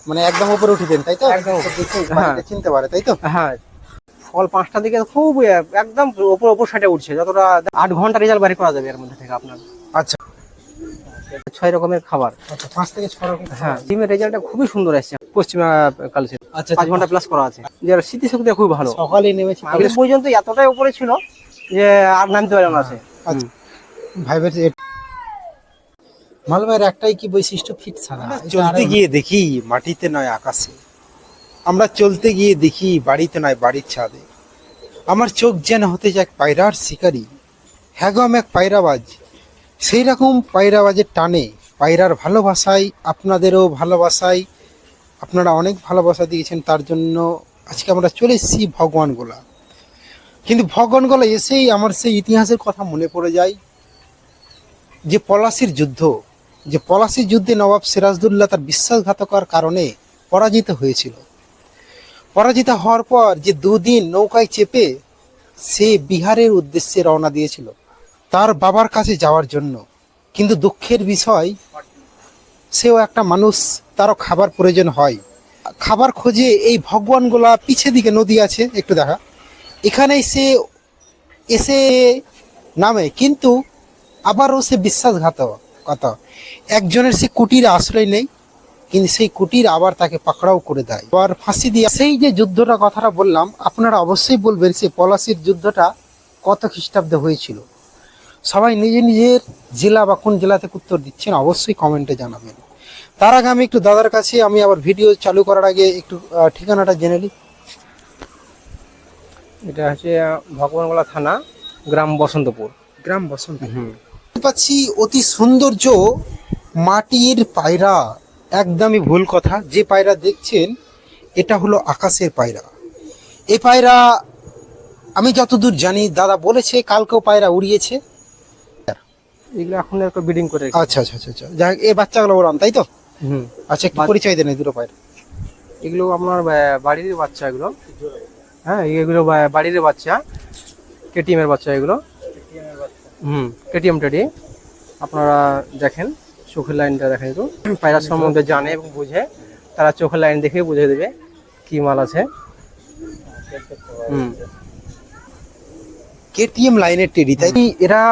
মানে একদম উপরে উঠে দেন তাই তো? একদম হ্যাঁ, চিনতে পারে তাই তো? হ্যাঁ, ফল 5টার দিকে খুব একদম উপর সাইডে উঠছে, যতটা 8 ঘন্টা রেজাল্ট বাড়ি করা যাবে এর মধ্যে থেকে আপনার। আচ্ছা 6 রকমের খাবার। আচ্ছা, 5 থেকে 6 রকম। হ্যাঁ, ডিমের রেজাল্টটা খুবই সুন্দর আসছে পশ্চিমা কালচে। আচ্ছা 5 ঘন্টা প্লাস করা আছে, যার স্মৃতিশক্তি খুব ভালো। সকালে নেমেছি আগে পর্যন্ত এতটাই উপরে ছিল যে আর নামতে পারে না আছে। আচ্ছা ভাই ভাই, মালবাইয়ের একটাই কি বৈশিষ্ট্য, ফিট ছাড়া। চলতে গিয়ে দেখি মাটিতে নয় আকাশে, আমরা চলতে গিয়ে দেখি বাড়িতে নয় বাড়ির ছাদে। আমার চোখ যেন হতে যায় পায়রার শিকারি, হ্যাঁ গো আমি এক পায়রাবাজ। সেই রকম পায়রাবাজের টানে, পায়রার ভালোবাসায়, আপনাদেরও ভালোবাসায়, আপনারা অনেক ভালোবাসা দিয়েছেন, তার জন্য আজকে আমরা চলে এসেছি ভগবানগোলা। কিন্তু ভগবানগোলা এসেই আমার সেই ইতিহাসের কথা মনে পড়ে যায়, যে পলাশির যুদ্ধ, যে পলাশির যুদ্ধে নবাব সিরাজদৌল্লা তার বিশ্বাসঘাতকতার কারণে পরাজিত হয়েছিল। পরাজিত হওয়ার পর যে 2 দিন নৌকায় চেপে সে বিহারের উদ্দেশ্যে রওনা দিয়েছিল তার বাবার কাছে যাওয়ার জন্য। কিন্তু দুঃখের বিষয়, সেও একটা মানুষ, তারও খাবার প্রয়োজন হয়। খাবার খোঁজে এই ভগবানগোলা পিছে দিকে নদী আছে, একটু দেখা, এখানেই সে এসে নামে। কিন্তু আবারও সে বিশ্বাসঘাতকতা, একজনের সে কুটির আশ্রয় নেই, কিন্তু সেই কুটির আবার তাকে পাকড়াও করে দেয়, আবার ফাঁসি দিয়ে। সেই যে যুদ্ধটা কথাটা বললাম, আপনারা অবশ্যই বলবেন সে পলাশির যুদ্ধটা কত খ্রিস্টাব্দে হয়েছিল। সবাই নিজের নিজের জেলা বা কোন জেলা থেকে উত্তর দিচ্ছেন অবশ্যই কমেন্টে জানাবেন। তার আগে আমি একটু দাদার কাছে, আমি আবার ভিডিও চালু করার আগে একটু ঠিকানাটা জেনে নিই। এটা হচ্ছে ভগবানগোলা থানা, গ্রাম বসন্তপুর। গ্রাম বসন্ত পাচ্ছি অতি সৌন্দর্য মাটির পায়রা। একদমই ভুল কথা, যে পায়রা দেখছেন এটা হলো আকাশের পায়রা। এই পায়রা আমি যতদূর জানি, দাদা বলেছে কালকেও পায়রা উড়িয়েছে। এগুলো এখন একটু ব্রিডিং করে। আচ্ছা আচ্ছা আচ্ছা আচ্ছা, যাই হোক, এই বাচ্চাগুলো ওরান তাই তো? হুম, আচ্ছা, একটু পরিচয় দেন এই দুটো পায়রা। এগুলো আপনার বাড়ির বাচ্চা এগুলো। হ্যাঁ, এগুলো বাড়ির বাচ্চা, কেটিএম এর বাচ্চা এগুলো। KTM teddy. আপনারা দেখেন চোখের লাইনটা দেখেন, একটু পায়রা সম্বন্ধে জানে এবং বুঝে, তারা চোখের লাইন দেখে বুঝে দেবে কি মাল আছে। কেটিএম লাইনের টেডি তাই? এরা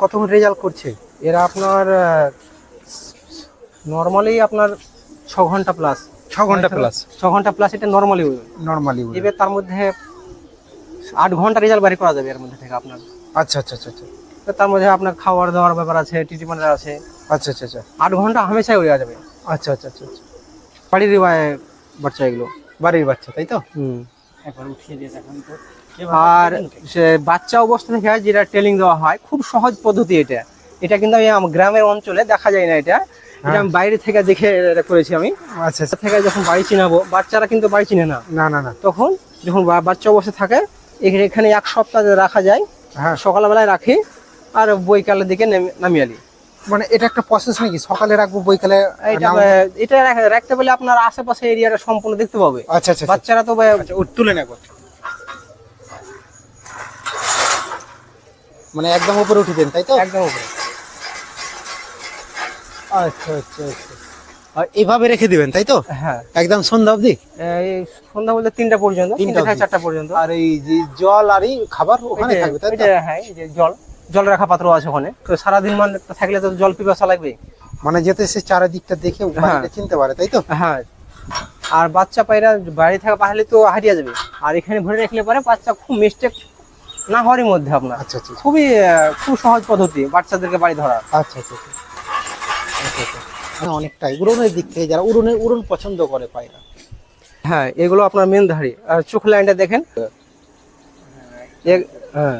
কত রেজাল্ট করছে? এরা আপনার নর্মালি আপনার 6 ঘন্টা প্লাস। 6 ঘন্টা প্লাস? 6 ঘন্টা প্লাস এটা নর্মালি নর্মালি এবার তার মধ্যে 8 ঘন্টা রেজাল্ট বাড়ি করা যাবে এর মধ্যে থেকে আপনার। আচ্ছা আচ্ছা আচ্ছা আচ্ছা, তার মধ্যে আপনার খাওয়ার দাওয়ার ব্যাপার আছে, ট্রিটমেন্টের আছে। আচ্ছা আচ্ছা আচ্ছা 8 ঘন্টা হামেশাই উড়ে যাবে। আচ্ছা আচ্ছা আচ্ছা আচ্ছা, বাড়ির বাচ্চা এগুলো। বাড়ির বাচ্চা তাই তো? একবার উঠিয়ে দিয়ে দেখান তো। আর সে বাচ্চা অবস্থা থেকে যেটা ট্রেনিং দেওয়া হয়, খুব সহজ পদ্ধতি এটা। এটা কিন্তু আমি গ্রামের অঞ্চলে দেখা যায় না, এটা এটা আমি বাইরে থেকে দেখে এটা করেছি আমি। আচ্ছা আচ্ছা, থেকে যখন বাড়ি চিনাবো, বাচ্চারা কিন্তু বাড়ি চিনে না। না না না, তখন যখন বাচ্চা অবস্থা থাকে, এখানে 1 সপ্তাহ রাখা যায়। হ্যাঁ, সকালবেলায় রাখি আর বৈকালের দিকে নামিয়ে আনি। মানে এটা একটা প্রসেস নাকি? সকালে রাখবো, বৈকালে? এটা রাখতে পারলে আপনার আশেপাশে এরিয়াটা সম্পূর্ণ দেখতে পাবে। আচ্ছা আচ্ছা, বাচ্চারা তো তুলে নেব, মানে একদম উপরে উঠে দেন তাই তো? একদম উপরে। আচ্ছা আচ্ছা আচ্ছা, আর এইভাবে রেখে দিবেন তাই তো? হ্যাঁ, একদম সন্ধ্যা অবধি? এই সন্ধ্যা বলতে 3টা পর্যন্ত, 3টা থেকে 4টা পর্যন্ত। আর এই যে জল আর এই খাবার ওখানে থাকবে তাই তো? হ্যাঁ, এই যে জল রাখা পাত্র আছে ওখানে। তো সারাদিন মানে থাকলে তো জল পিপাসা লাগবে। মানে যেতে সে চারিদিকটা দেখে বাড়িটা চিনতে পারে তাই তো? হ্যাঁ, আর বাচ্চা পায়রা বাড়ি থেকে পারলে তো হারিয়ে যাবে, আর এখানে ভরে রাখলে পরে বাচ্চা খুব মিস্টেক না হওয়ারই মধ্যে আপনার। আচ্ছা আচ্ছা, খুব সহজ পদ্ধতি বাচ্চাদেরকে বাড়ি ধরা। আচ্ছা আচ্ছা আচ্ছা, অনেকটাই উড়নের দিক থেকে যারা উড়ন পছন্দ করে পায়রা। হ্যাঁ, এগুলো আপনার মেন ধারি। আর চোখ লাইনটা দেখেন। হ্যাঁ,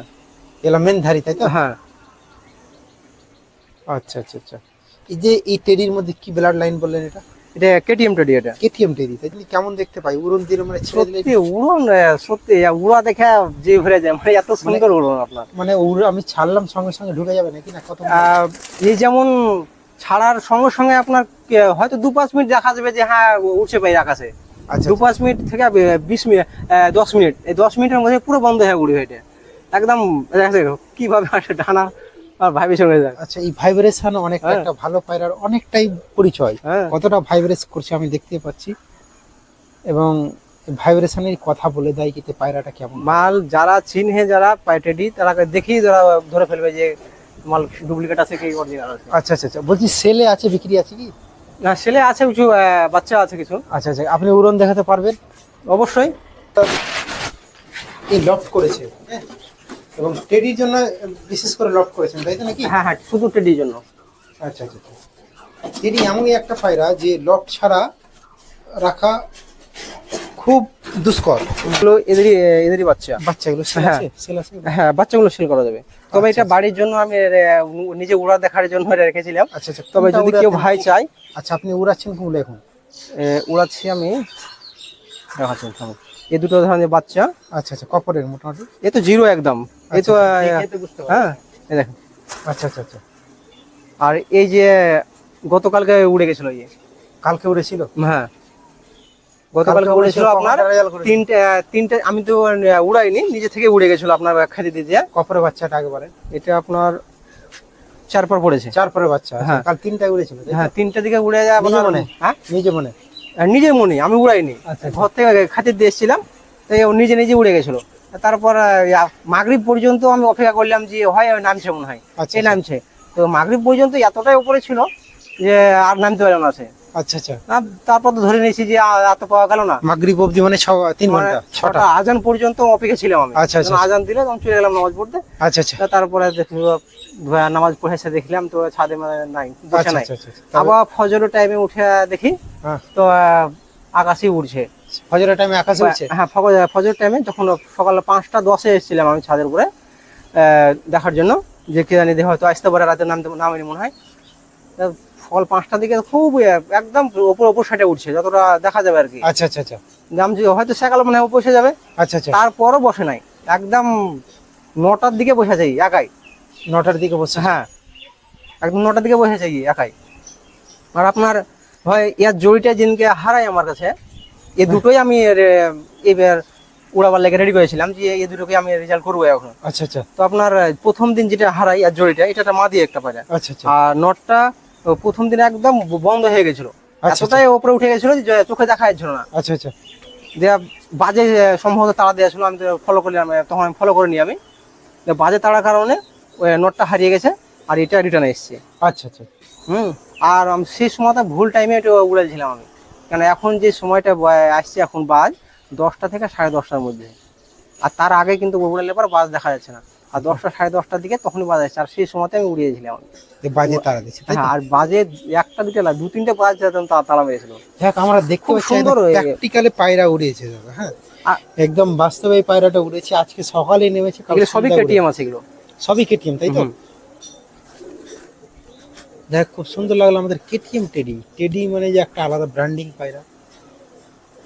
এলা মেন ধারি তাই তো? হ্যাঁ। আচ্ছা আচ্ছা আচ্ছা, এই যে এই টেরির মধ্যে কি ব্লাড লাইন বললেন এটা? এটা কেটিএম টেডি। এটা কেটিএম টেরি তাই? কেমন দেখতে পাই উড়ন দিয়ে, মানে ছেড়ে দিলে? সত্যি উড়ন, সত্যি উড়া দেখে যে ভরে যায়, মানে এত সুন্দর উড়ন আপনার। মানে আমি ছাড়লাম সঙ্গে সঙ্গে ঢুকে যাবে নাকি না? কত এই যেমন ছাড়ার সঙ্গে সঙ্গে আপনার হয়তো 2-5 মিনিট দেখা যাবে যে হ্যাঁ উঠছে পাই আকাশে। আচ্ছা 2-5 মিনিট থেকে 20 মিনিট, 10 মিনিট, এই 10 মিনিটের মধ্যে পুরো বন্ধ হয়ে উড়ে। এটা একদম কিভাবে আসে ডানা আর ভাইব্রেশন হয়ে যায়। আচ্ছা, এই ভাইব্রেশন অনেকটা হ্যাঁ। একটা ভালো পায়রার অনেকটাই পরিচয়। হ্যাঁ কতটা ভাইব্রেট করছে আমি দেখতে পাচ্ছি, এবং ভাইব্রেশনের কথা বলে দেয় কি পায়রাটা কেমন। মাল যারা চিনহে, যারা টেডি, তারা দেখেই যারা ধরে ফেলবে যে মাল ডুপ্লিকেট আছে কি অরিজিনাল আছে। আচ্ছা আচ্ছা আচ্ছা, বলছি সেলে আছে, বিক্রি আছে কি? না, ছেলে আছে কিছু, বাচ্চা আছে কিছু। আচ্ছা আচ্ছা, আপনি উড়ন দেখাতে পারবেন? অবশ্যই। এই লফট করেছে, হ্যাঁ, এবং টেডির জন্য বিশেষ করে লফট করেছেন, তাই তো নাকি? হ্যাঁ হ্যাঁ, শুধু টেডির জন্য। আচ্ছা আচ্ছা আচ্ছা। টেডি এমনই একটা পায়রা যে লফট ছাড়া রাখা খুব দুষ্কর। এগুলো এদেরই বাচ্চা। বাচ্চাগুলো সেল হ্যাঁ। আছে, সেল আছে। হ্যাঁ, বাচ্চাগুলো সেল করা যাবে। তবে আচ্ছা, এটা বাড়ির জন্য আমি নিজে উড়া দেখার জন্য রেখেছিলাম। আচ্ছা আচ্ছা, তবে কোনটা যদি কেউ উড়াচ্ছেন? ভাই চায়। আচ্ছা, আপনি উড়াচ্ছেন কোনগুলো এখন? উড়াচ্ছি আমি, দেখাচ্ছি থামো। এই দুটো ধরনের বাচ্চা। আচ্ছা আচ্ছা, কপরের মোটামুটি। এ তো জিরো একদম। এই তো হ্যাঁ, এই দেখেন। আচ্ছা আচ্ছা আচ্ছা, আর এই যে গতকালকে উড়ে গেছিল, ইয়ে। কালকে উড়েছিল? হ্যাঁ, গতকালকে কালকে উড়েছিল আপনার কমান্ডার রেজাল্ট করেছিল। তিনটে। আমি তো উড়াইনি, নিজে থেকে উড়ে গেছিল আপনার খেতে দিয়ে। কপরের বাচ্চাটা আগে বলেন। এটা আপনার 4 পর পড়েছে। 4 পরের বাচ্চা। আচ্ছা, হ্যাঁ। কাল 3টায় উড়েছিল, তাই তো? হ্যাঁ, 3টে দিকে উড়ে যায় নিজে আপনার। মনে? হ্যাঁ, নিজে মনে? নিজের মনে, আমি উড়াইনি। আচ্ছা, ঘর থেকে খাতির দিয়ে এসেছিলাম, তাই ও নিজে নিজে উড়ে গেছিল। তারপর মাগরিব পর্যন্ত আমি অপেক্ষা করলাম যে হয় নামছে মনে হয়, আচ্ছা, এই নামছে। তো মাগরিব পর্যন্ত এতটাই উপরে ছিল যে আর নামতে পারলাম না সে। আচ্ছা আচ্ছা। তারপর তো ধরে নিয়েছি যে এত পাওয়া গেল না। মাগরিব অবধি মানে 3 মানে ঘন্টা, 6টা আজান পর্যন্ত অপেক্ষা ছিলাম আমি। আচ্ছা, আচ্ছা, যখন আজান দিলে তখন চলে গেলাম নামাজ পড়তে। আচ্ছা আচ্ছা তারপরে নামাজ পড়ে এসে দেখলাম তো ছাদে মানে নাই, বসে আচ্ছা নাই। আচ্ছা আচ্ছা। তবে- আবার ফজরের টাইমে উঠে দেখি হ্যাঁ, তো আকাশে উড়ছে। ফজরের টাইমে আকাশে উঠছে। হ্যাঁ, ফজর টাইমে যখন সকাল 5টা 10-এ এসেছিলাম আমি ছাদের উপরে দেখার জন্য, যে কে জানি হয়তো আসতে পারে, রাতে নামেনি মনে হয়। তা সকাল 5টার দিকে খুব একদম ওপর সাইডে উঠছে, যতটা দেখা যাবে আর কি। আচ্ছা আচ্ছা আচ্ছা দাম যে হয়তো সকালে মনে হয় বসে যাবে, আচ্ছা আচ্ছা। তারপরও বসে নাই। একদম 9টার দিকে বসে যাই একাই। 9টার দিকে বসে। হ্যাঁ, একদম 9টার দিকে বসে যাই একাই। আর আপনার হয় ইয়ার জড়িটা যেদিনকে হারাই আমার কাছে, এই দুটোই আমি এবার উড়াবার লেগে রেডি করেছিলাম যে এই দুটোকে আমি রেজাল্ট করবো এখন। আচ্ছা আচ্ছা তো আপনার প্রথম দিন যেটা হারাই আর জড়িটা, এটা একটা মা দিয়ে একটা পায়রা। আচ্ছা আচ্ছা আর নটটা প্রথম দিন একদম বন্ধ হয়ে গেছিল, আচ্ছা। এতটাই উপরে উঠে গেছিল যে চোখে দেখা যাচ্ছিল না। আচ্ছা আচ্ছা যে বাজে সম্ভবত তাড়া দেওয়া ছিল, আমি তো ফলো করলাম, তখন আমি ফলো করে নিই আমি। যে বাজে তাড়ার কারণে ওই নটটা হারিয়ে গেছে, আর এটা রিটার্ন এসছে। আচ্ছা আচ্ছা। আর সেই সময়টা ভুল টাইমে এটা উড়াইছিলাম আমি, কেন এখন যে সময়টা আসছে এখন বাজ 10টা থেকে 10:30টার মধ্যে। আর তার আগে কিন্তু উড়ালে পর বাজ দেখা যাচ্ছে না, আর 10টা 10:30টার দিকে তখনই বাজ আসছে, আর সেই সময়তে আমি উড়িয়েছিলাম। বাজে তারা দিচ্ছে, তাই তো? হ্যাঁ, আর বাজে 1টা 2টা না, 2-3টে বাজ তালা মেরেছিল। দেখ, আমরা দেখতে খুব পাচ্ছি সুন্দর প্র্যাকটিক্যালি পায়রা উড়িয়েছে দাদা। হ্যাঁ, একদম বাস্তবে এই পায়রাটা উড়েছে, আজকে সকালে নেমেছে, কাল এগুলো সবই সন্ধ্যায় কেটিএম আছে, এগুলো সবই কেটিএম, তাই তো? হুম। দেখ, খুব সুন্দর লাগলো আমাদের কেটিএম টেডি। টেডি মানে যে একটা আলাদা ব্র্যান্ডিং পায়রা,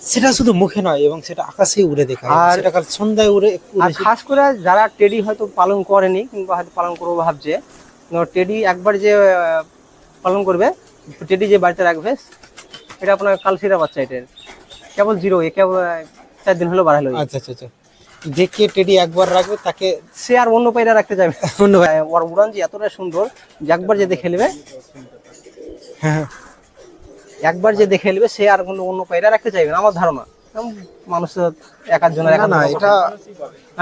সেটা শুধু মুখে নয়, এবং সেটা আকাশে উড়ে দেখা যায়। আর- সেটা কাল সন্ধ্যায় উড়ে আর উড়েছে। খাস করে যারা টেডি হয়তো পালন করেনি কিংবা হয়তো পালন করবো ভাবছে, টেডি একবার যে পালন করবে, টেডি যে বাড়িতে রাখবে, এটা আপনার কালশিরা বাচ্চা, এটার কেবল জিরো, এ কেবল 4 দিন হলো বাড়ালো। আচ্ছা আচ্ছা আচ্ছা। দেখে টেডি একবার রাখবে, তাকে সে আর অন্য পায়রা রাখতে যাবে না। অন্য ওর উড়ান যে এতটা সুন্দর যে একবার যে দেখে নেবে, হ্যাঁ একবার যে দেখে নেবে, সে আর কোনো অন্য পায়রা রাখতে চাইবে না আমার ধারণা। মানুষ এক একজনের না না, এটা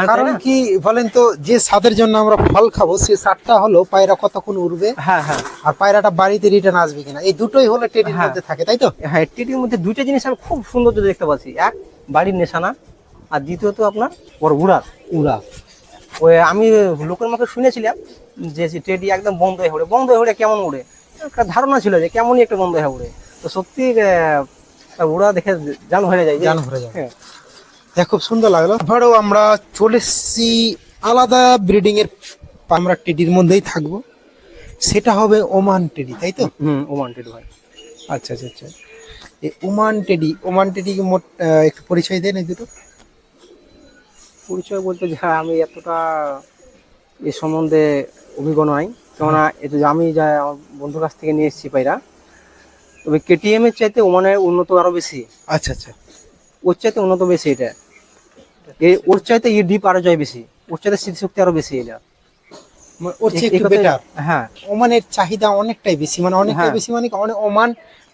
কারণ কি বলেন তো, যে স্বাদের জন্য আমরা ফল খাবো, সে স্বাদটা হলো পায়রা কতক্ষণ উড়বে, হ্যাঁ হ্যাঁ আর পায়রাটা বাড়িতে রিটার্ন আসবে কিনা, এই দুটোই হলো টেডির হ্যাঁ। মধ্যে থাকে, তাই তো? হ্যাঁ, টেডির মধ্যে দুইটা জিনিস আমি খুব সুন্দর দেখতে পাচ্ছি। এক, বাড়ির নেশানা, আর দ্বিতীয়ত আপনার ওর উড়ার। ওই আমি লোকের মুখে শুনেছিলাম যে টেডি একদম বন্ধ হয়ে উড়ে কেমন উড়ে, একটা ধারণা ছিল যে কেমনই একটা বন্ধ হয়ে উড়ে। তো সত্যি উড়া দেখে জান হয়ে যায়, জান ভরে যাবে। হ্যাঁ। দেখ, খুব সুন্দর লাগলো। আবারও আমরা চলে এসেছি আলাদা ব্রিডিং এর, আমরা টেডির মধ্যেই থাকবো, সেটা হবে ওমান টেডি, তাই তো? ওমান টেডি ভাই। আচ্ছা আচ্ছা আচ্ছা। এই ওমান টেডি মোট একটু পরিচয় দেন এই দুটো। পরিচয় বলতে যে আমি এতটা এ সম্বন্ধে অভিজ্ঞ নয়, কেননা এটা যে আমি যা আমার বন্ধুর কাছ থেকে নিয়ে এসেছি পায়রা। তবে কেটিএম এর চাইতে ওমানের উন্নত আরো বেশি, আচ্ছা আচ্ছা ওর চাইতে উন্নত বেশি এটা। ওর চাইতে ডিপ আরো যায় বেশি, ওর চাইতে স্মৃতিশক্তি আরো বেশি এটা। ওর চেয়ে একটু এই কথাই- বেটার। হ্যাঁ ওমানের চাহিদা অনেকটাই বেশি, মানে অনেকটাই হ্যাঁ। বেশি, মানে ওমান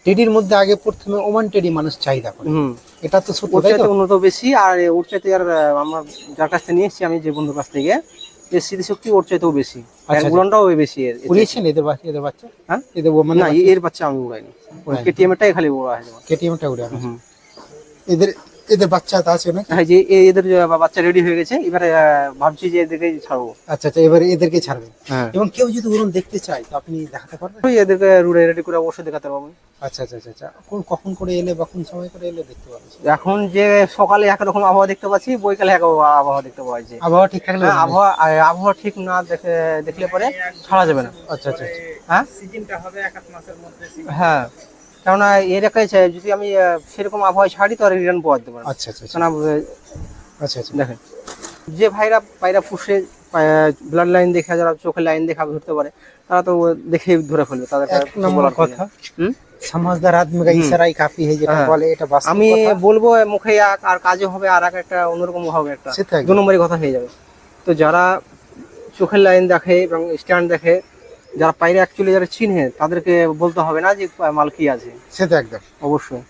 টেডির মধ্যে আগে প্রথমে ওমান টেডি মানুষ চাহিদা করে, হুম এটা তো সত্য, ওর তাই তো? চাইতে উন্নত বেশি। আর ওর চাইতে আর আমার যার কাছ থেকে নিয়ে এসেছি আমি, যে বন্ধুর কাছ থেকে, এর স্মৃতিশক্তি ওর চাইতেও বেশি, আচ্ছা। উড়ানটাও বেশি এর চাইতে। উড়িয়েছেন এদের বাচ্চা? হ্যাঁ এদের ওমানের না, এর বাচ্চা আমি উড়াইনি, উড়াইনি। কেটিএম এরটাই খালি উড়া হয় যেমন। কেটিএমটা উড়ে আনা। হুম। এদের এদের বাচ্চা তো আছে নাকি? হ্যাঁ যে এদের যে বাচ্চা রেডি হয়ে গেছে, এবারে ভাবছি যে এদেরকে ছাড়বো। আচ্ছা আচ্ছা, এবারে এদেরকে ছাড়বেন। হ্যাঁ এবং কেউ যদি উড়ন দেখতে চায় তো আপনি দেখাতে পারবেন? ওই এদেরকে রুড়ে রেডি করে অবশ্যই দেখাতে পারবো। আচ্ছা আচ্ছা আচ্ছা আচ্ছা, কখন করে এলে বা কোন সময় করে এলে দেখতে পাবেন? এখন যে সকালে একরকম আবহাওয়া দেখতে পাচ্ছি, বৈকালে এক আবহাওয়া দেখতে পাওয়া যায়। আবহাওয়া ঠিক থাকলে? হ্যাঁ, আবহাওয়া ঠিক না দেখলে পরে ছাড়া যাবে না। আচ্ছা আচ্ছা আচ্ছা। হ্যাঁ সিজনটা হবে 1 মাসের মধ্যে। হ্যাঁ, কেননা এর একটা যদি আমি সেরকম আবহাওয়া ছাড়ি তো আর রিটার্ন পাওয়া যেতে পারে না। আচ্ছা আচ্ছা আচ্ছা কেননা আচ্ছা আচ্ছা। দেখেন, যে পায়রা পুষে ব্লাড লাইন দেখে, যারা চোখের লাইন দেখে ধরতে পারে, তারা তো দেখে ধরে ফেলবে তাদের এক নম্বর কথা, হুম? समझदार आदमी का इशारा ही काफी है, যেটা হ্যাঁ। বলে এটা বাস্তব আমি কথা। বলবো মুখে এক আর কাজে হবে আর একটা অন্যরকম হবে, একটা সেটা একদম। 2 নম্বরই কথা হয়ে যাবে। তো যারা চোখের লাইন দেখে এবং স্ট্যান্ড দেখে, যারা পায়রা অ্যাকচুয়ালি যারা চিনে, তাদেরকে বলতে হবে না যে মাল কি আছে, সেটা একদম। অবশ্যই।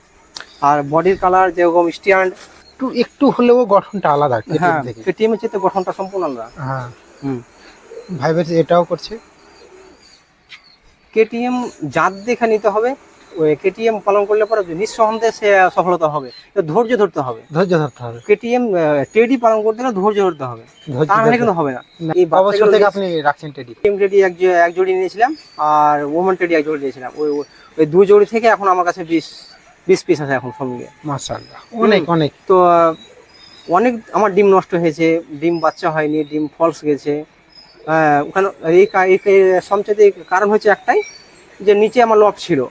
আর বডির কালার যেরকম স্ট্যান্ড, একটু একটু হলেও গঠনটা আলাদা হ্যাঁ KTM থেকে। কেটিএম এর চেয়ে গঠনটা সম্পূর্ণ আলাদা। হ্যাঁ, হুম। ভাইবের এটাও করছে। কেটিএম জাত দেখে নিতে হবে। ওই কেটিএম পালন করলে পরে নিঃসন্দেহে সে সফলতা হবে, তো ধৈর্য ধরতে হবে। ধৈর্য ধরতে হবে। কেটিএম টেডি পালন করতে গেলে ধৈর্য ধরতে হবে, ধৈর্য তাহলে ধরতে কিন্তু হবে না। না, এই অবশ্য বাচ্চাগুলো থেকে আপনি রাখছেন টেডি। কেটিএম টেডি এক জোড়ি নিয়েছিলাম, আর ওমান টেডি এক জোড়ি নিয়েছিলাম। ওই 2 জোড়ি থেকে এখন আমার কাছে 20 পিস আছে এখন সব মিলিয়ে। মাশাআল্লাহ, অনেক অনেক। তো অনেক আমার ডিম নষ্ট হয়েছে, ডিম বাচ্চা হয়নি, ডিম ফলস গেছে। ওখানে এই সবচেয়ে কারণ হচ্ছে একটাই, যে নিচে আমার লফট ছিল,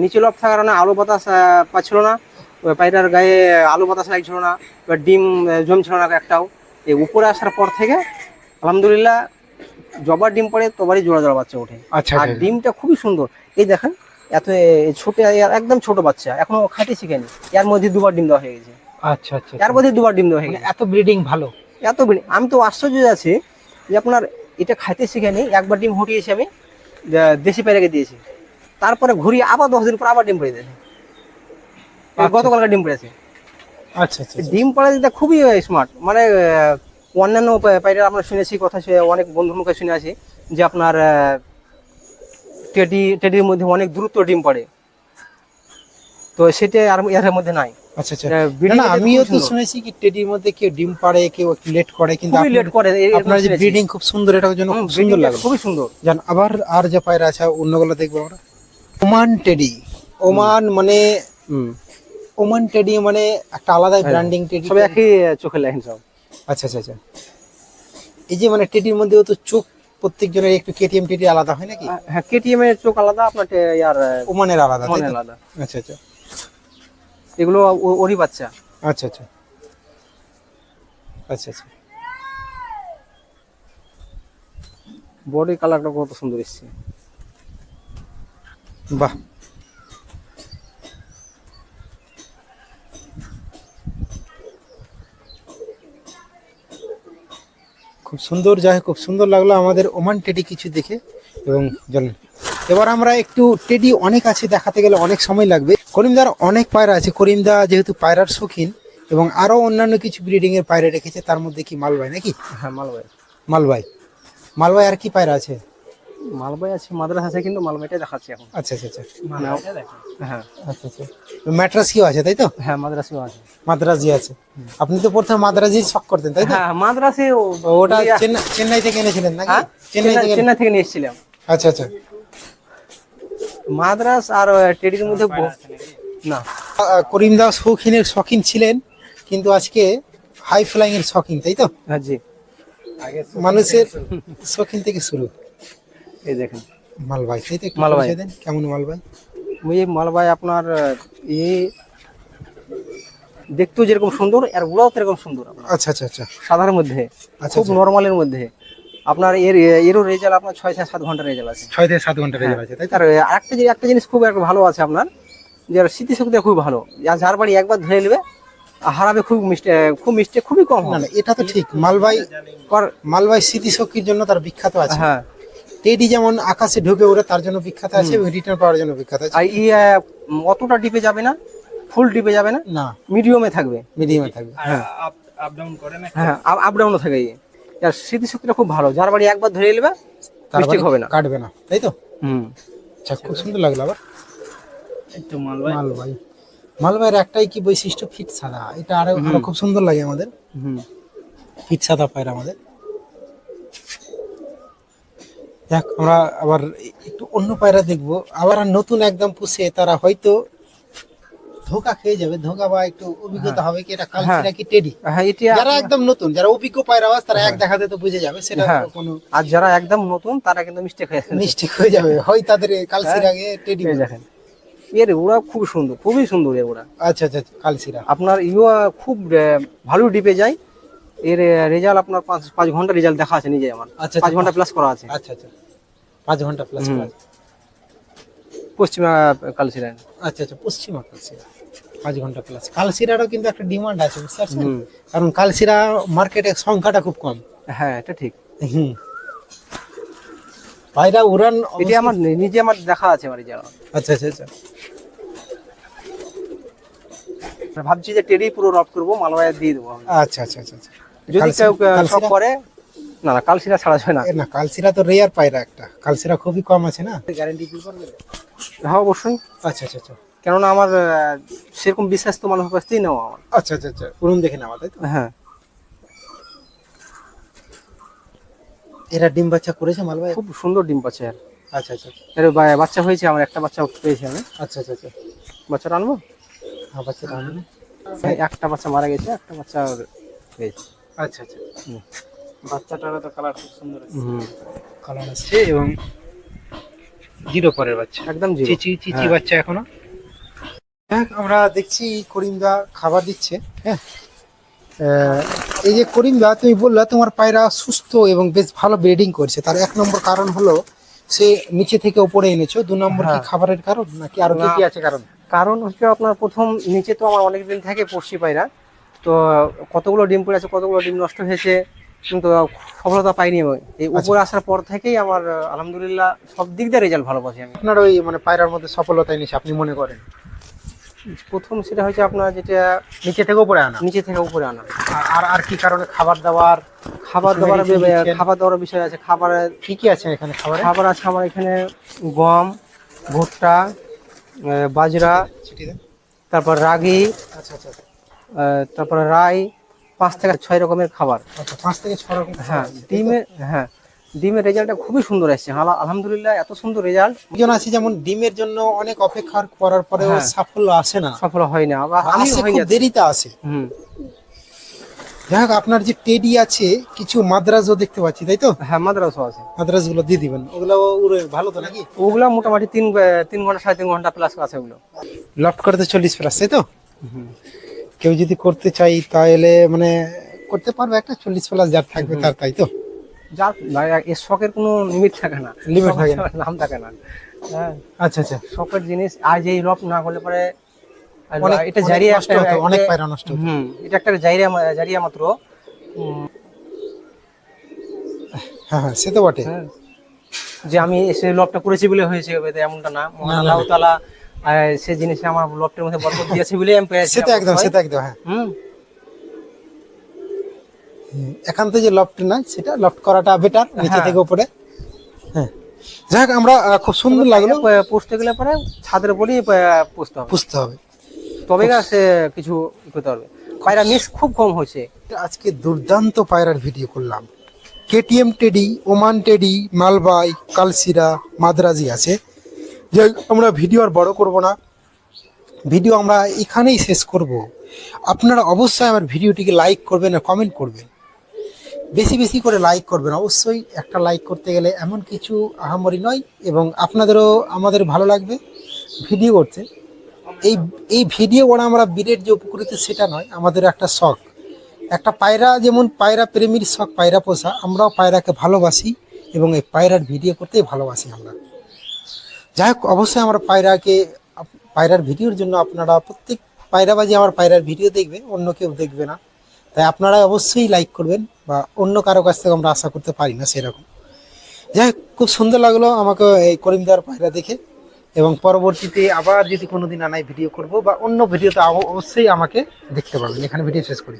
নিচে লফট থাকার কারণে আলো বাতাস পাচ্ছিল না, ওই পায়রার গায়ে আলো বাতাস লাগছিল না, এবার ডিম জমছিল না একটাও। এই উপরে আসার পর থেকে আলহামদুলিল্লাহ জবার ডিম পড়ে তবারই জোড়া জোড়া বাচ্চা ওঠে। আচ্ছা আর আচ্ছা। ডিমটা খুবই সুন্দর। এই দেখেন, এত ছোট, একদম ছোট বাচ্চা, এখনো খাঁটি শিখেনি, এর মধ্যে 2বার ডিম দেওয়া হয়ে গেছে। আচ্ছা আচ্ছা। এর মধ্যে 2বার ডিম দেওয়া হয়ে মানে গেছে। এত ব্রিডিং ভালো। আমি তো আশ্চর্য আছি যে আপনার এটা খাইতে শিখেনি। একবার ডিম ফুটিয়েছি আমি, দেশি পায়রাকে দিয়েছি, তারপরে ঘুরিয়ে আবার 10 দিন পর আবার ডিম পেড়ে দিয়েছে। গতকালকার ডিম পেড়েছে। আচ্ছা আচ্ছা। ডিম পাড়া দিতে খুবই স্মার্ট। মানে অন্যান্য পায়রা আমরা শুনেছি কথা, অনেক বন্ধুর মুখে শুনে আছি যে আপনার টেডির মধ্যে অনেক দ্রুত ডিম পড়ে, তো সেটা আর এর মধ্যে নাই। আচ্ছা আচ্ছা। breeding না এর আমিও খুব তো সুন্দর। শুনেছি কি টেডির মধ্যে কেউ ডিম পাড়ে, কেউ একটু লেট করে, কিন্তু খুবই লেট করে, আপনার যে ব্রিডিং খুব সুন্দর, এটার জন্য খুব সুন্দর লাগলো। খুবই সুন্দর। জান আবার আর যে পায়রা আছে অন্যগুলো দেখবো আমরা। ওমান টেডি, ওমান মানে ওমান টেডি মানে একটা আলাদা ব্র্যান্ডিং টেডি। সব একই চোখের লাইন সব। আচ্ছা আচ্ছা আচ্ছা। এই যে মানে টেডির মধ্যেও তো চোখ প্রত্যেকজনের একটু কেটিএম টেডি আলাদা হয় নাকি? হ্যাঁ, কেটিএম এর চোখ আলাদা, আপনার আর ওমানের আলাদা, তাই মনে তো? আলাদা। আচ্ছা আচ্ছা এগুলো ওরই বাচ্চা। আচ্ছা আচ্ছা আচ্ছা আচ্ছা। বডি কালারটা কত সুন্দর এসছে। বাহ, খুব সুন্দর। যাই হোক, খুব সুন্দর লাগলো আমাদের ওমান টেডি কিছু দেখে। এবং জানেন, এবার আমরা একটু টেডি অনেক আছে, দেখাতে গেলে অনেক সময় লাগবে। করিমদার অনেক পায়রা আছে, করিমদা যেহেতু পায়রার শৌখিন এবং আরো অন্যান্য কিছু ব্রিডিং এর পায়রা রেখেছে, তার মধ্যে কি মালবাই নাকি? হ্যাঁ মালবাই। মালবাই, মালবাই আর কি পায়রা আছে? মালবাই আছে, মাদ্রাস আছে, কিন্তু মালবাইটা দেখাচ্ছি এখন। আচ্ছা আচ্ছা আচ্ছা হ্যাঁ আচ্ছা আচ্ছা। ম্যাট্রাসিও আছে, তাই তো? হ্যাঁ মাদ্রাসিও আছে। মাদ্রাজি আছে। আপনি তো প্রথমে মাদ্রাজি শখ করতেন, তাই তো? হ্যাঁ মাদ্রাসে ওটা চেন্নাই থেকে এনেছিলেন নাকি? হ্যাঁ, চেন্নাই থেকে নিয়ে এসেছিলাম। আচ্ছা আচ্ছা। মাদ্রাস আর টেডির মধ্যে না। করিমদা শৌখিন ছিলেন, কিন্তু আজকে হাই ফ্লাইং এর শৌখিন, তাই তো? হ্যাঁ জি। মানুষের শৌখিন থেকে শুরু। এই দেখেন মালবাই, তাই তো? একটু মালবাই। পরিচয় দেন, কেমন মালবাই? এই মালবাই আপনার দেখতেও যেরকম সুন্দর, আর উড়াও সেরকম সুন্দর। আচ্ছা আচ্ছা আচ্ছা সাদার মধ্যে, আচ্ছা, খুব আচ্ছা। নরমালের মধ্যে। আপনার এরও রেজাল্ট আপনার 6 থেকে 7 ঘন্টা রেজাল্ট আছে। 6 থেকে 7 ঘন্টা রেজাল্ট আছে, তাই তো? আর একটা জিনিস খুব একটা ভালো আছে আপনার, যে স্মৃতিশক্তি খুব ভালো। যার বাড়ি একবার ধরে নেবে হারাবে খুব মিষ্টি খুবই কম না হয়। না, এটা তো ঠিক। মালবাই স্মৃতিশক্তির জন্য তার বিখ্যাত আছে। হ্যাঁ, টেডি যেমন আকাশে ঢুকে ওড়ে তার জন্য বিখ্যাত আছে, রিটার্ন পাওয়ার জন্য বিখ্যাত আছে। আর অতটা ডিপে যাবে না, ফুল ডিপে যাবে না, না মিডিয়ামে থাকবে, মিডিয়ামে থাকবে। হ্যাঁ আপ ডাউন থাকে। আর স্মৃতিশক্তিটা খুব ভালো, যার বাড়ি একবার ধরে নেবে মিস্টেক হবে না, কাটবে না, তাই তো। হুম। আচ্ছা, খুব সুন্দর লাগলো। আবার মালবাই, মালবাইয়ের একটাই কি বৈশিষ্ট্য, ফিট সাদা। এটা আরো খুব সুন্দর লাগে আমাদের, ফিট সাদা পায়রা আমাদের। দেখ, আমরা আবার একটু অন্য পায়রা দেখবো, আবার আর নতুন একদম পুষে তারা হয়তো ধোকা খেয়ে যাবে, ধোকা বা একটু অভিজ্ঞতা হবে কি এটা কালচিরা কি টেডি। হ্যাঁ, এটা যারা একদম নতুন, যারা অভিজ্ঞ পায়রা আওয়াজ, তারা এক দেখাতে তো বুঝে যাবে সেটা কোনো। আর যারা একদম নতুন তারা কিন্তু মিস্টেক হয়ে যাবে, হয় তাদের কালচিরা আগে টেডি। দেখেন এর ওরা খুব সুন্দর, খুবই সুন্দর এর ওরা। আচ্ছা আচ্ছা, কালচিরা আপনার খুব ভালো ডিপে যায়। এর রেজাল্ট আপনার 5 ঘন্টা রেজাল্ট দেখা আছে নিজে আমার। আচ্ছা, 5 ঘন্টা প্লাস করা আছে। আচ্ছা আচ্ছা, 5 ঘন্টা প্লাস করা আছে। পশ্চিমা কালচিরা। আচ্ছা আচ্ছা, পশ্চিমা কালচিরা 5 ঘন্টা প্লাস। কালচিরারও কিন্তু একটা ডিমান্ড আছে, বুঝতে পারছেন, কারণ কালচিরা মার্কেটে সংখ্যাটা খুব কম। হ্যাঁ, এটা ঠিক। পায়রা উড়ান এটা আমার নিজে আমার দেখা আছে আমার রেজাল্ট। আচ্ছা আচ্ছা আচ্ছা, ভাবছি যে টেডি পুরো রব করবো, মালবাইয়া দিয়ে দেবো। আচ্ছা আচ্ছা আচ্ছা। যদি কেউ শখ করে, না না কালচিরা ছাড়া যায় না। না, কালচিরা তো রেয়ার পায়রা একটা, কালচিরা খুবই কম আছে না, গ্যারান্টি দিতে পারবে? হ্যাঁ অবশ্যই। আচ্ছা আচ্ছা আচ্ছা, কেননা আমার সেরকম বিশ্বাস তো মানুষের কাছ থেকেই নেওয়া আমার। আচ্ছা আচ্ছা আচ্ছা, পুরুন দেখে নেওয়া, তাই তো। হ্যাঁ, এরা ডিম বাচ্চা করেছে মালবাই? খুব সুন্দর ডিম পাচ্ছে। আর আচ্ছা আচ্ছা, এর বাচ্চা হয়েছে, আমার একটা বাচ্চা পেয়েছি আমি। আচ্ছা আচ্ছা আচ্ছা, বাচ্চাটা আনবো। হ্যাঁ বাচ্চা আনবে। একটা বাচ্চা মারা গেছে, একটা বাচ্চা পেয়েছি। আচ্ছা আচ্ছা, বাচ্চাটারও তো কালার খুব সুন্দর আছে, কালার আছে এবং জিরো পরের বাচ্চা, একদম জিরো চিচি বাচ্চা এখনো। হ্যাঁ, আমরা দেখছি করিমদা খাবার দিচ্ছে। হ্যাঁ, এই যে করিমদা, তুমি বললা তোমার পায়রা সুস্থ এবং বেশ ভালো ব্রিডিং করছে, তার 1 নম্বর কারণ হলো সে নিচে থেকে উপরে এনেছো, 2 নম্বর কি খাবারের কারণ নাকি আরো কি আছে কারণ? কারণ হচ্ছে আপনার প্রথম নিচে তো আমার অনেকদিন থেকে পড়ছি পায়রা, তো কতগুলো ডিম পড়ে আছে, কতগুলো ডিম নষ্ট হয়েছে, কিন্তু সফলতা পাইনি আমি। এই উপরে আসার পর থেকেই আমার আলহামদুলিল্লাহ সব দিক দিয়ে রেজাল্ট ভালো পাচ্ছি আমি। আপনার ওই মানে পায়রার মধ্যে সফলতা এনেছে আপনি মনে করেন? প্রথম সেটা হচ্ছে আপনার যেটা নিচে থেকে উপরে আনা, নিচে থেকে উপরে আনা। আর আর কি কারণে? খাবার দাবার বিষয় আছে। খাবারে কি কি আছে এখানে? খাবার আছে আমার এখানে গম, ভুট্টা, বাজরা, তারপর রাগি, আচ্ছা আচ্ছা, তারপর রাই, 5 থেকে 6 রকমের খাবার। আচ্ছা, 5 থেকে 6 রকম। হ্যাঁ, ডিমের রেজাল্টটা খুবই সুন্দর আসছে আলহামদুলিল্লাহ। এত সুন্দর রেজাল্ট একজন আছে যেমন ডিমের জন্য অনেক অপেক্ষা করার পরেও সাফল্য আসে না, সফল হয় না, আমি খুব দেরিতে আসে। যাই হোক, আপনার যে টেডি আছে, কিছু মাদ্রাজও দেখতে পাচ্ছি, তাই তো? হ্যাঁ, মাদ্রাসও আছে। মাদ্রাজ গুলো দিয়ে দিবেন, ওগুলো উড়ে ভালো তো নাকি? ওগুলা মোটামুটি 3 ঘন্টা 3.5 ঘন্টা প্লাস আছে ওগুলো। লফট করতে 40 প্লাস, তাই তো? কেউ যদি করতে চাই তাহলে মানে করতে পারবে, একটা 40 প্লাস যার থাকবে তার, তাই তো? যার এর শখের কোনো লিমিট থাকে না, লিমিট থাকে না, নাম থাকে না। হ্যাঁ, আচ্ছা আচ্ছা, শখের জিনিস। আর যেই লফট না করলে পরে এটা অনেক পায়রা নষ্ট। এটা একটা জারিয়া মাত্র। হ্যাঁ, সে তো বটে। যে আমি সেই লফটটা করেছি বলে হয়েছে এমনটা না। আল্লাহ তাআলা সে জিনিসে আমার লফটের মধ্যে বরকত দিয়েছে বলে আমি পেয়েছি। সেটা একদম হ্যাঁ। এখান থেকে যে লফট না, সেটা লফট করাটা বেটার, নিচে থেকে উপরে। হ্যাঁ, যাই হোক, আমরা খুব সুন্দর লাগলো। পুষতে গেলে পরে ছাদের উপরেই পুষতে হবে, তবে সে কিছু করতে পারবে। পায়রা মিস খুব কম হয়েছে। আজকে দুর্দান্ত পায়রার ভিডিও করলাম। কেটিএম টেডি, ওমান টেডি, মালবাই, কালচিরা, মাদ্রাজি আছে। যে আমরা ভিডিও আর বড় করব না, ভিডিও আমরা এখানেই শেষ করব। আপনারা অবশ্যই আমার ভিডিওটিকে লাইক করবেন আর কমেন্ট করবেন, বেশি বেশি করে লাইক করবেন। অবশ্যই একটা লাইক করতে গেলে এমন কিছু আহামরি নয়, এবং আপনাদেরও আমাদের ভালো লাগবে ভিডিও করতে। এই ভিডিও করা আমরা বীরের যে উপকৃত সেটা নয়, আমাদের একটা শখ। একটা পায়রা যেমন পায়রা প্রেমীর শখ পায়রা পোষা, আমরাও পায়রাকে ভালোবাসি এবং এই পায়রার ভিডিও করতেই ভালোবাসি আমরা। যাই হোক, অবশ্যই আমরা পায়রার ভিডিওর জন্য আপনারা প্রত্যেক পায়রাবাজি আমার পায়রার ভিডিও দেখবে, অন্য কেউ দেখবে না, তাই আপনারা অবশ্যই লাইক করবেন, বা অন্য কারো কাছ থেকে আমরা আশা করতে পারি না সেরকম। যাই হোক, খুব সুন্দর লাগলো আমাকে এই করিমদার পায়রা দেখে, এবং পরবর্তীতে আবার যদি কোনোদিন আনাই ভিডিও করব বা অন্য ভিডিওতে অবশ্যই আমাকে দেখতে পাবেন। এখানে ভিডিও শেষ করি।